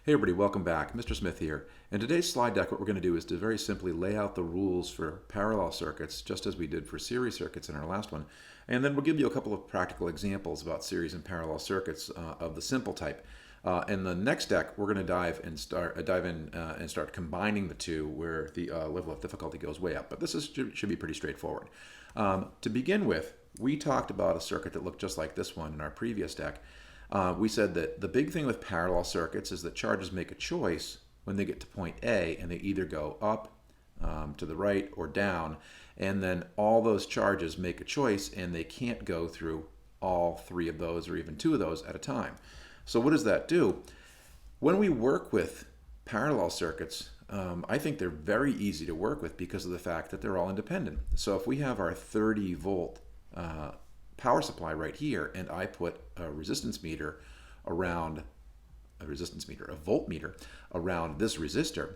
Hey everybody, welcome back. Mr. Smith here. In today's slide deck, what we're going to do is to very simply lay out the rules for parallel circuits, just as we did for series circuits in our last one. And then we'll give you a couple of practical examples about series and parallel circuits of the simple type. In the next deck, we're going to dive in and start combining the two where the level of difficulty goes way up. But should be pretty straightforward. To begin with, we talked about a circuit that looked just like this one in our previous deck. We said that the big thing with parallel circuits is that charges make a choice when they get to point A, and they either go up, to the right, or down, and then all those charges make a choice and they can't go through all three of those or even two of those at a time. So what does that do? When we work with parallel circuits, I think they're very easy to work with because of the fact that they're all independent. So if we have our 30 volt power supply right here, and I put a voltmeter around this resistor,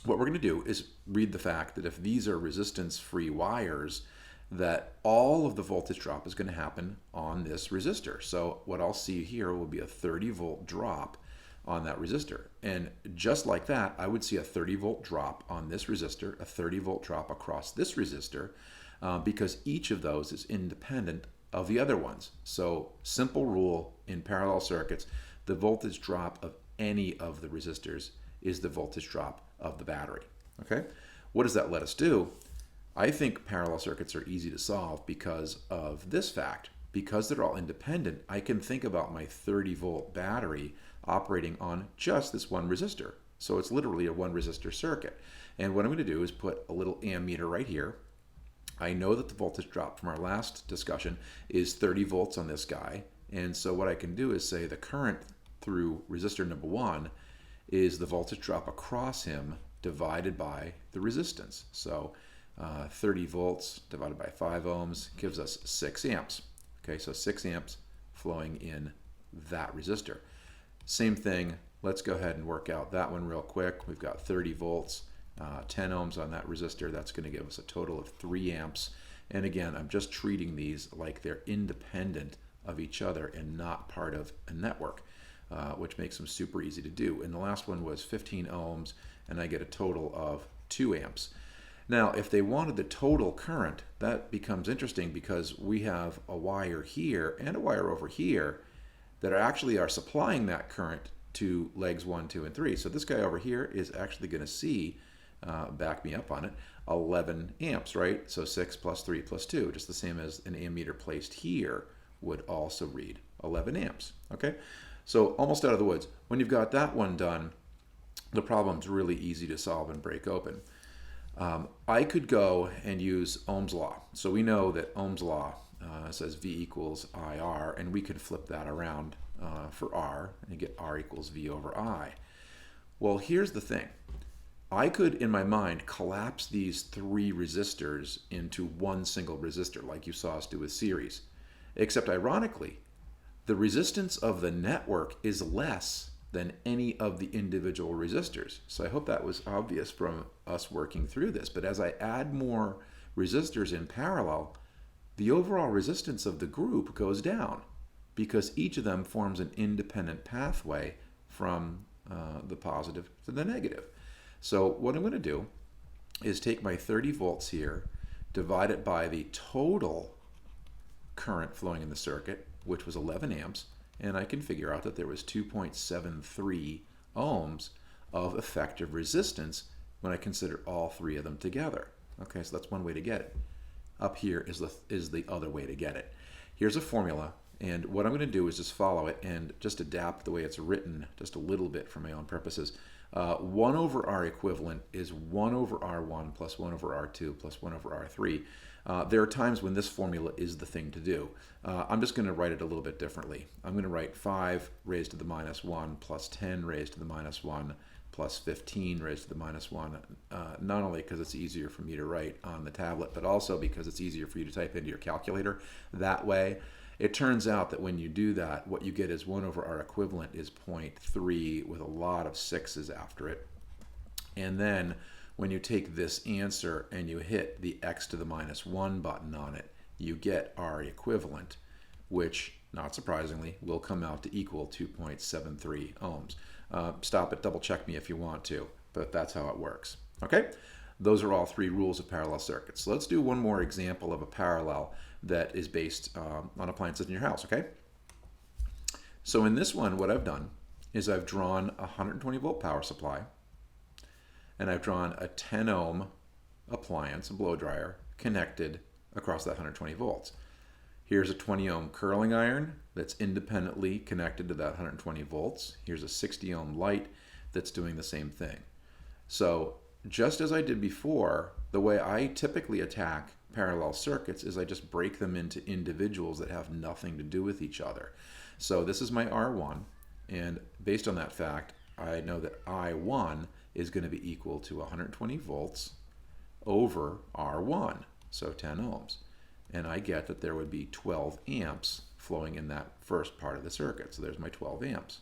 what we're going to do is read the fact that if these are resistance-free wires, that all of the voltage drop is going to happen on this resistor. So what I'll see here will be a 30 volt drop on that resistor. And just like that, I would see a 30 volt drop on this resistor, a 30 volt drop across this resistor, because each of those is independent of the other ones. So simple rule in parallel circuits, the voltage drop of any of the resistors is the voltage drop of the battery. Okay, what does that let us do? I think parallel circuits are easy to solve because of this fact. Because they're all independent, I can think about my 30 volt battery operating on just this one resistor. So it's literally a one resistor circuit. And what I'm going to do is put a little ammeter right here. I know that the voltage drop from our last discussion is 30 volts on this guy. And so what I can do is say the current through resistor number 1 is the voltage drop across him divided by the resistance. So 30 volts divided by 5 ohms gives us 6 amps. Okay, so 6 amps flowing in that resistor. Same thing, let's go ahead and work out that one real quick. We've got 30 volts, 10 ohms on that resistor. That's going to give us a total of 3 amps. And again, I'm just treating these like they're independent of each other and not part of a network, which makes them super easy to do. And the last one was 15 ohms, and I get a total of 2 amps. Now, if they wanted the total current, that becomes interesting because we have a wire here and a wire over here that actually are supplying that current to legs 1, 2, and 3. So this guy over here is actually going to see, back me up on it, 11 amps, right? So 6 plus 3 plus 2, just the same as an ammeter placed here would also read 11 amps, okay? So almost out of the woods. When you've got that one done, the problem's really easy to solve and break open. I could go and use Ohm's law. So we know that Ohm's law says V equals IR, and we could flip that around for R and get R equals V over I. Well, here's the thing. I could, in my mind, collapse these 3 resistors into one single resistor, like you saw us do with series. Except ironically, the resistance of the network is less than any of the individual resistors. So I hope that was obvious from us working through this. But as I add more resistors in parallel, the overall resistance of the group goes down because each of them forms an independent pathway from the positive to the negative. So what I'm going to do is take my 30 volts here, divide it by the total current flowing in the circuit, which was 11 amps, and I can figure out that there was 2.73 ohms of effective resistance when I consider all 3 of them together. Okay, so that's one way to get it. Up here is the other way to get it. Here's a formula, and what I'm going to do is just follow it and just adapt the way it's written just a little bit for my own purposes. 1 over R equivalent is 1 over R1 plus 1 over R2 plus 1 over R3. There are times when this formula is the thing to do. I'm just going to write it a little bit differently. I'm going to write 5 raised to the minus 1 plus 10 raised to the minus 1 plus 15 raised to the minus 1, not only because it's easier for me to write on the tablet, but also because it's easier for you to type into your calculator that way. It turns out that when you do that, what you get is 1 over R equivalent is 0.3 with a lot of 6's after it. And then when you take this answer and you hit the x to the minus 1 button on it, you get R equivalent, which not surprisingly, will come out to equal 2.73 ohms. Stop it, double check me if you want to, but that's how it works. Okay? Those are all three rules of parallel circuits. So let's do one more example of a parallel that is based on appliances in your house, okay? So in this one, what I've done is I've drawn a 120 volt power supply, and I've drawn a 10 ohm appliance, a blow dryer, connected across that 120 volts. Here's a 20 ohm curling iron that's independently connected to that 120 volts. Here's a 60 ohm light that's doing the same thing. So just as I did before, the way I typically attack parallel circuits is I just break them into individuals that have nothing to do with each other. So this is my R1, and based on that fact, I know that I1 is going to be equal to 120 volts over R1, so 10 ohms. And I get that there would be 12 amps flowing in that first part of the circuit. So there's my 12 amps.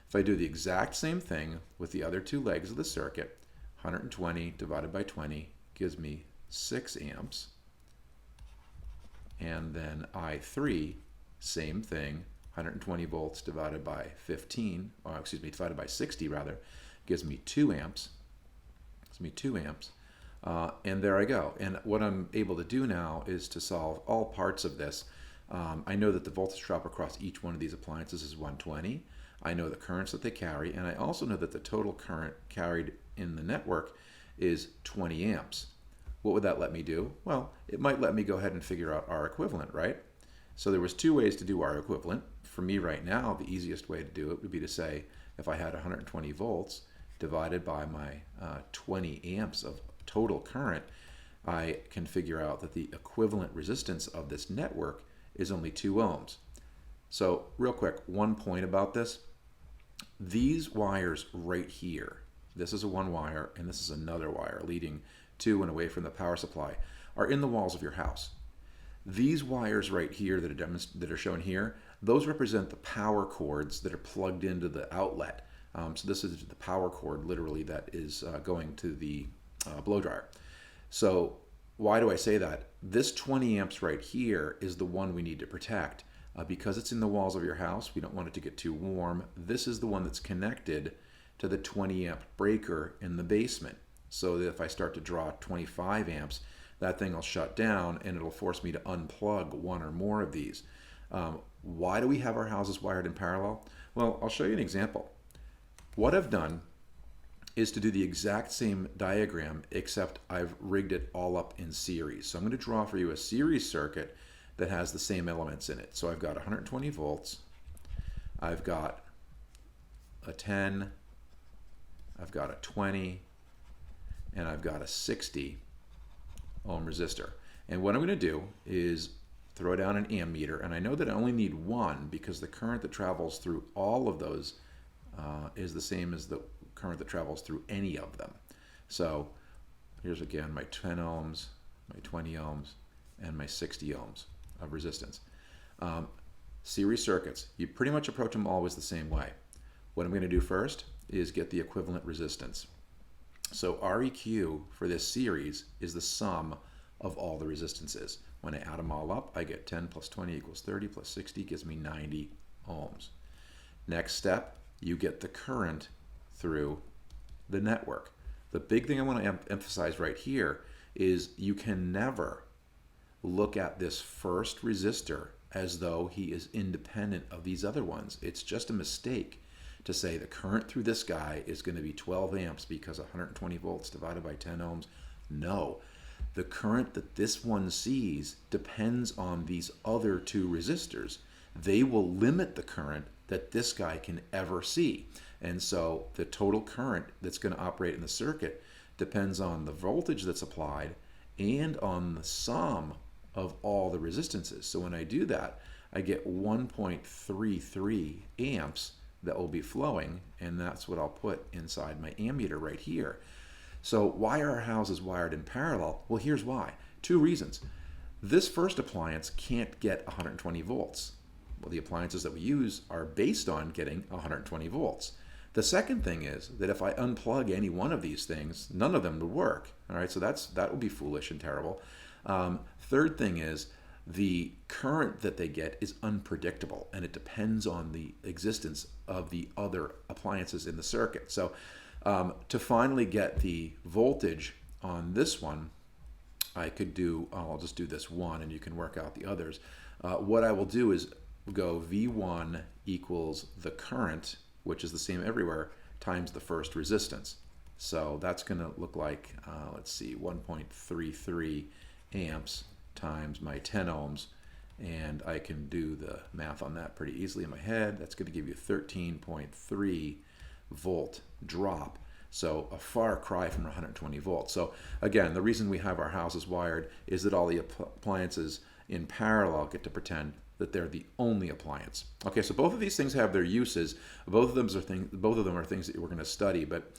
If I do the exact same thing with the other two legs of the circuit, 120 divided by 20 gives me 6 amps. And then I3, same thing, 120 volts divided by 15, or excuse me, divided by 60 rather, gives me 2 amps. Gives me 2 amps. And there I go. And what I'm able to do now is to solve all parts of this. I know that the voltage drop across each one of these appliances is 120. I know the currents that they carry, and I also know that the total current carried in the network is 20 amps. What would that let me do? Well, it might let me go ahead and figure out R equivalent, right? So there was two ways to do R equivalent. For me right now, the easiest way to do it would be to say if I had 120 volts divided by my 20 amps of total current, I can figure out that the equivalent resistance of this network is only 2 ohms. So real quick, one point about this. These wires right here, this is a one wire and this is another wire leading to and away from the power supply, are in the walls of your house. These wires right here that are shown here, those represent the power cords that are plugged into the outlet. So this is the power cord literally that is going to the blow dryer. So why do I say that? This 20 amps right here is the one we need to protect. Because it's in the walls of your house, we don't want it to get too warm. This is the one that's connected to the 20 amp breaker in the basement. So that if I start to draw 25 amps, that thing will shut down and it'll force me to unplug one or more of these. Why do we have our houses wired in parallel? Well, I'll show you an example. What I've done is to do the exact same diagram, except I've rigged it all up in series. So I'm going to draw for you a series circuit that has the same elements in it. So I've got 120 volts, I've got a 10, I've got a 20, and I've got a 60 ohm resistor. And what I'm going to do is throw down an ammeter, and I know that I only need one because the current that travels through all of those is the same as the current that travels through any of them. So here's again my 10 ohms, my 20 ohms, and my 60 ohms of resistance. Series circuits, you pretty much approach them always the same way. What I'm going to do first is get the equivalent resistance. So Req for this series is the sum of all the resistances. When I add them all up, I get 10 plus 20 equals 30 plus 60 gives me 90 ohms. Next step, you get the current through the network. The big thing I want to emphasize right here is you can never look at this first resistor as though he is independent of these other ones. It's just a mistake to say the current through this guy is going to be 12 amps because 120 volts divided by 10 ohms. No, the current that this one sees depends on these other two resistors. They will limit the current that this guy can ever see. And so the total current that's going to operate in the circuit depends on the voltage that's applied and on the sum of all the resistances. So when I do that, I get 1.33 amps that will be flowing, and that's what I'll put inside my ammeter right here. So why are our houses wired in parallel? Well, here's why. Two reasons. This first appliance can't get 120 volts. Well, the appliances that we use are based on getting 120 volts. The second thing is that if I unplug any one of these things, none of them would work. All right, so that would be foolish and terrible. Third thing is the current that they get is unpredictable, and it depends on the existence of the other appliances in the circuit. So to finally get the voltage on this one, I could do, I'll just do this one and you can work out the others. What I will do is go V1 equals the current, which is the same everywhere, times the first resistance. So that's going to look like, let's see, 1.33 amps times my 10 ohms. And I can do the math on that pretty easily in my head. That's going to give you 13.3 volt drop. So a far cry from 120 volts. So again, the reason we have our houses wired is that all the appliances in parallel get to pretend that they're the only appliance. Okay, so both of these things have their uses. Both of them are things that we're going to study. But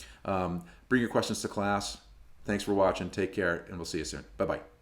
bring your questions to class. Thanks for watching. Take care, and we'll see you soon. Bye-bye.